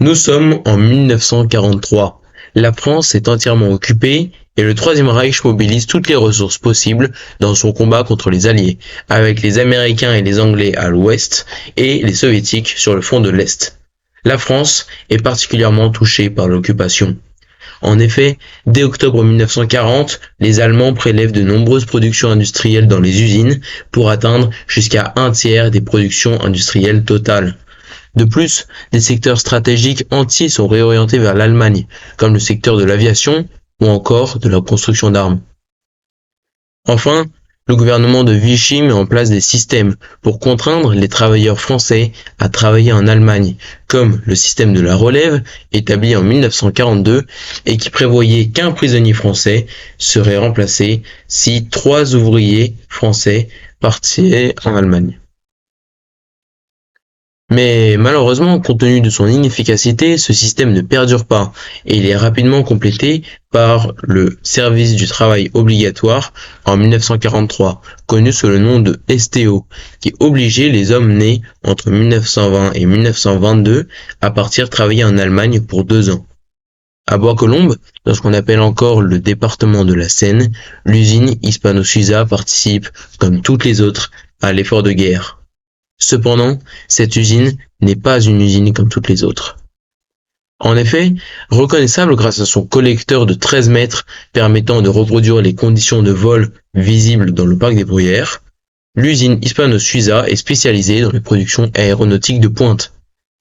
Nous sommes en 1943. La France est entièrement occupée et le Troisième Reich mobilise toutes les ressources possibles dans son combat contre les Alliés, avec les Américains et les Anglais à l'ouest et les Soviétiques sur le front de l'Est. La France est particulièrement touchée par l'occupation. En effet, dès octobre 1940, les Allemands prélèvent de nombreuses productions industrielles dans les usines pour atteindre jusqu'à un tiers des productions industrielles totales. De plus, des secteurs stratégiques entiers sont réorientés vers l'Allemagne, comme le secteur de l'aviation ou encore de la construction d'armes. Enfin, le gouvernement de Vichy met en place des systèmes pour contraindre les travailleurs français à travailler en Allemagne, comme le système de la relève établi en 1942 et qui prévoyait qu'un prisonnier français serait remplacé si 3 ouvriers français partaient en Allemagne. Mais malheureusement, compte tenu de son inefficacité, ce système ne perdure pas et il est rapidement complété par le service du travail obligatoire en 1943, connu sous le nom de STO, qui obligeait les hommes nés entre 1920 et 1922 à partir travailler en Allemagne pour 2 ans. À Bois-Colombes, dans ce qu'on appelle encore le département de la Seine, l'usine Hispano-Suiza participe, comme toutes les autres, à l'effort de guerre. Cependant, cette usine n'est pas une usine comme toutes les autres. En effet, reconnaissable grâce à son collecteur de 13 mètres permettant de reproduire les conditions de vol visibles dans le parc des Bruyères, l'usine Hispano-Suiza est spécialisée dans les productions aéronautiques de pointe.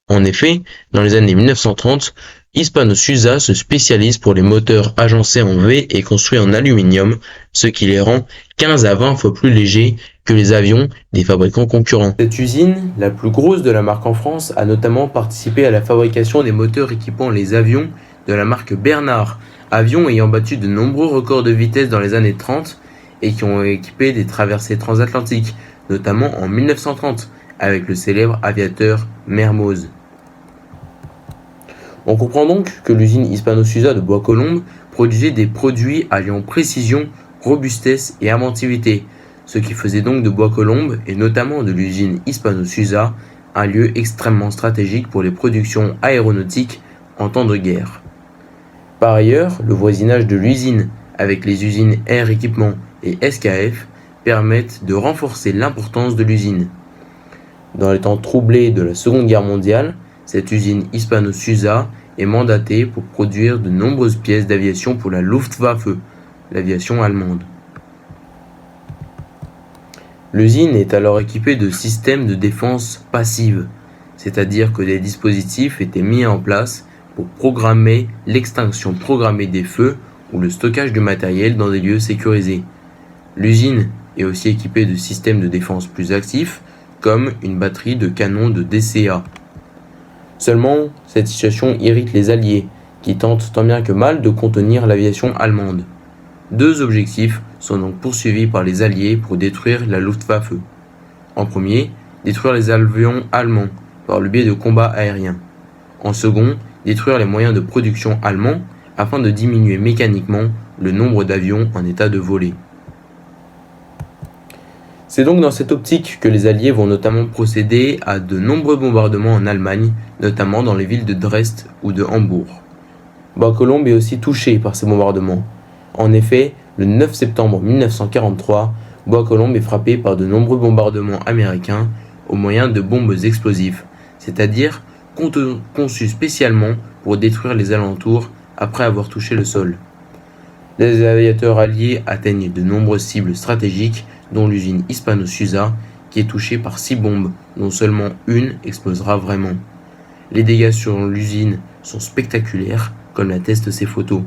En effet, dans les années 1930, Hispano-Suiza se spécialise pour les moteurs agencés en V et construits en aluminium, ce qui les rend 15 à 20 fois plus légers que les avions des fabricants concurrents. Cette usine, la plus grosse de la marque en France, a notamment participé à la fabrication des moteurs équipant les avions de la marque Bernard, avions ayant battu de nombreux records de vitesse dans les années 30 et qui ont équipé des traversées transatlantiques, notamment en 1930, avec le célèbre aviateur Mermoz. On comprend donc que l'usine Hispano-Suiza de Bois-Colombes produisait des produits alliant précision, robustesse et inventivité, ce qui faisait donc de Bois-Colombes, et notamment de l'usine Hispano-Suiza, un lieu extrêmement stratégique pour les productions aéronautiques en temps de guerre. Par ailleurs, le voisinage de l'usine avec les usines Air Équipement et SKF permettent de renforcer l'importance de l'usine. Dans les temps troublés de la Seconde Guerre mondiale, cette usine Hispano-Suiza est mandatée pour produire de nombreuses pièces d'aviation pour la Luftwaffe, l'aviation allemande. L'usine est alors équipée de systèmes de défense passive, c'est-à-dire que des dispositifs étaient mis en place pour programmer l'extinction programmée des feux ou le stockage du matériel dans des lieux sécurisés. L'usine est aussi équipée de systèmes de défense plus actifs, comme une batterie de canons de DCA. Seulement, cette situation irrite les Alliés, qui tentent tant bien que mal de contenir l'aviation allemande. 2 objectifs sont donc poursuivis par les Alliés pour détruire la Luftwaffe. En premier, détruire les avions allemands par le biais de combats aériens. En second, détruire les moyens de production allemands afin de diminuer mécaniquement le nombre d'avions en état de voler. C'est donc dans cette optique que les Alliés vont notamment procéder à de nombreux bombardements en Allemagne, notamment dans les villes de Dresde ou de Hambourg. Bois-Colombes est aussi touché par ces bombardements. En effet, le 9 septembre 1943, Bois-Colombes est frappé par de nombreux bombardements américains au moyen de bombes explosives, c'est-à-dire conçues spécialement pour détruire les alentours après avoir touché le sol. Les aviateurs alliés atteignent de nombreuses cibles stratégiques, dont l'usine Hispano-Suiza, qui est touchée par 6 bombes, dont seulement une explosera vraiment. Les dégâts sur l'usine sont spectaculaires, comme l'attestent ces photos.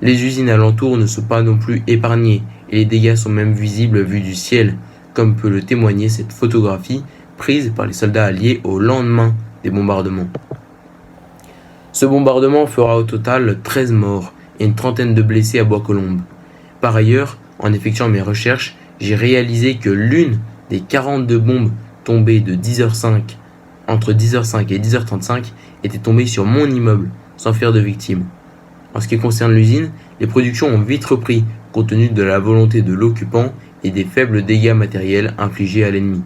Les usines alentours ne sont pas non plus épargnées, et les dégâts sont même visibles vus du ciel, comme peut le témoigner cette photographie prise par les soldats alliés au lendemain des bombardements. Ce bombardement fera au total 13 morts et une trentaine de blessés à Bois-Colombes. Par ailleurs, en effectuant mes recherches, j'ai réalisé que l'une des 42 bombes tombées de 10h05, entre 10h05 et 10h35 était tombée sur mon immeuble, sans faire de victimes. En ce qui concerne l'usine, les productions ont vite repris, compte tenu de la volonté de l'occupant et des faibles dégâts matériels infligés à l'ennemi.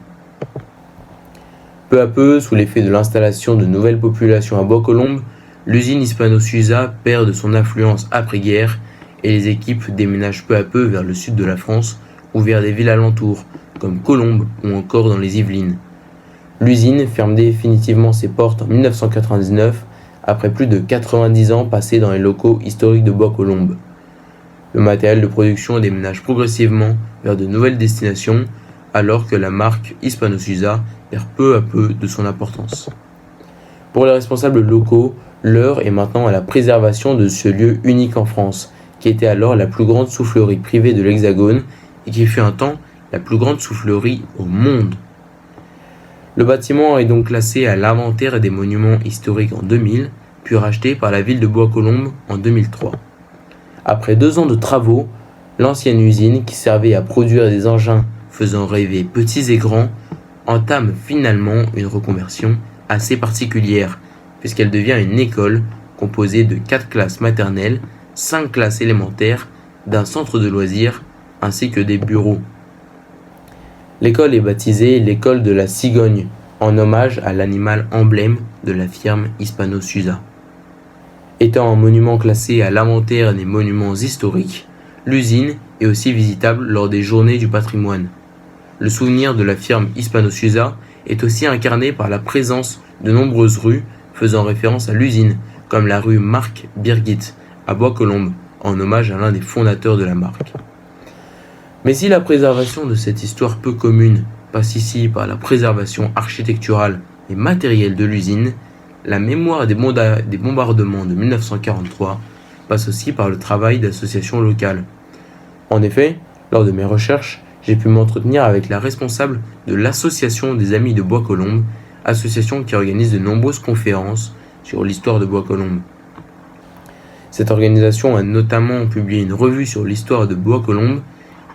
Peu à peu, sous l'effet de l'installation de nouvelles populations à Bois-Colombes, l'usine Hispano-Suiza perd de son influence après-guerre et les équipes déménagent peu à peu vers le sud de la France ou vers des villes alentours, comme Colombes ou encore dans les Yvelines. L'usine ferme définitivement ses portes en 1999, après plus de 90 ans passés dans les locaux historiques de Bois-Colombes. Le matériel de production déménage progressivement vers de nouvelles destinations, alors que la marque Hispano-Suiza perd peu à peu de son importance. Pour les responsables locaux, l'heure est maintenant à la préservation de ce lieu unique en France, qui était alors la plus grande soufflerie privée de l'Hexagone et qui fut un temps la plus grande soufflerie au monde. Le bâtiment est donc classé à l'inventaire des monuments historiques en 2000, puis racheté par la ville de Bois-Colombes en 2003. Après 2 ans de travaux, l'ancienne usine qui servait à produire des engins faisant rêver petits et grands entame finalement une reconversion assez particulière, puisqu'elle devient une école composée de 4 classes maternelles, 5 classes élémentaires, d'un centre de loisirs ainsi que des bureaux. L'école est baptisée l'école de la cigogne, en hommage à l'animal emblème de la firme Hispano-Suiza. Étant un monument classé à l'inventaire des monuments historiques, l'usine est aussi visitable lors des journées du patrimoine. Le souvenir de la firme Hispano-Suiza est aussi incarné par la présence de nombreuses rues faisant référence à l'usine, comme la rue Marc Birgit à Bois-Colombes, en hommage à l'un des fondateurs de la marque. Mais si la préservation de cette histoire peu commune passe ici par la préservation architecturale et matérielle de l'usine, la mémoire des bombardements de 1943 passe aussi par le travail d'associations locales. En effet, lors de mes recherches, j'ai pu m'entretenir avec la responsable de l'association des Amis de Bois-Colombes, association qui organise de nombreuses conférences sur l'histoire de Bois-Colombes. Cette organisation a notamment publié une revue sur l'histoire de Bois-Colombes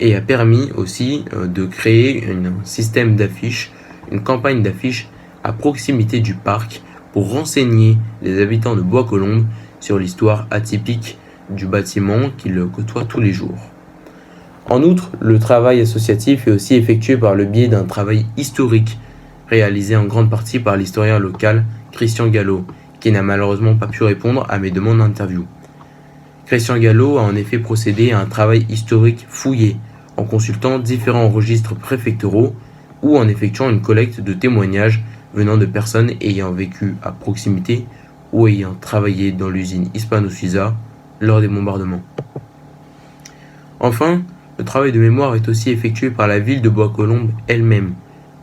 et a permis aussi de créer un système d'affiches, une campagne d'affiches à proximité du parc pour renseigner les habitants de Bois-Colombes sur l'histoire atypique du bâtiment qu'ils côtoient tous les jours. En outre, le travail associatif est aussi effectué par le biais d'un travail historique, réalisé en grande partie par l'historien local Christian Gallo, qui n'a malheureusement pas pu répondre à mes demandes d'interview. Christian Gallo a en effet procédé à un travail historique fouillé, en consultant différents registres préfectoraux ou en effectuant une collecte de témoignages venant de personnes ayant vécu à proximité ou ayant travaillé dans l'usine Hispano-Suiza lors des bombardements. Enfin, le travail de mémoire est aussi effectué par la ville de Bois-Colombes elle-même,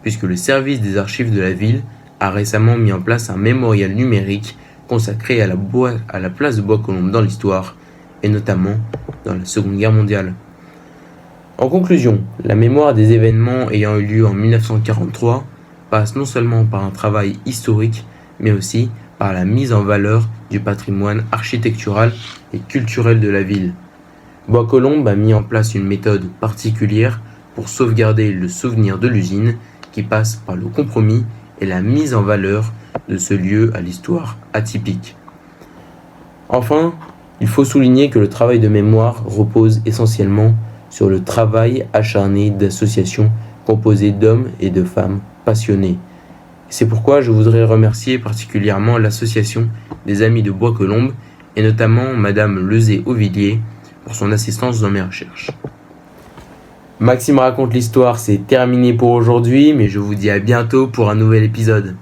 puisque le service des archives de la ville a récemment mis en place un mémorial numérique consacré à la place de Bois-Colombes dans l'histoire, et notamment dans la Seconde Guerre mondiale. En conclusion, la mémoire des événements ayant eu lieu en 1943 passe non seulement par un travail historique, mais aussi par la mise en valeur du patrimoine architectural et culturel de la ville. Bois-Colombes a mis en place une méthode particulière pour sauvegarder le souvenir de l'usine qui passe par le compromis et la mise en valeur de ce lieu à l'histoire atypique. Enfin, il faut souligner que le travail de mémoire repose essentiellement sur le travail acharné d'associations composées d'hommes et de femmes passionnés. C'est pourquoi je voudrais remercier particulièrement l'association des Amis de Bois-Colombes et notamment Madame Lezé-Auvillier pour son assistance dans mes recherches. Maxime raconte l'histoire, c'est terminé pour aujourd'hui, mais je vous dis à bientôt pour un nouvel épisode.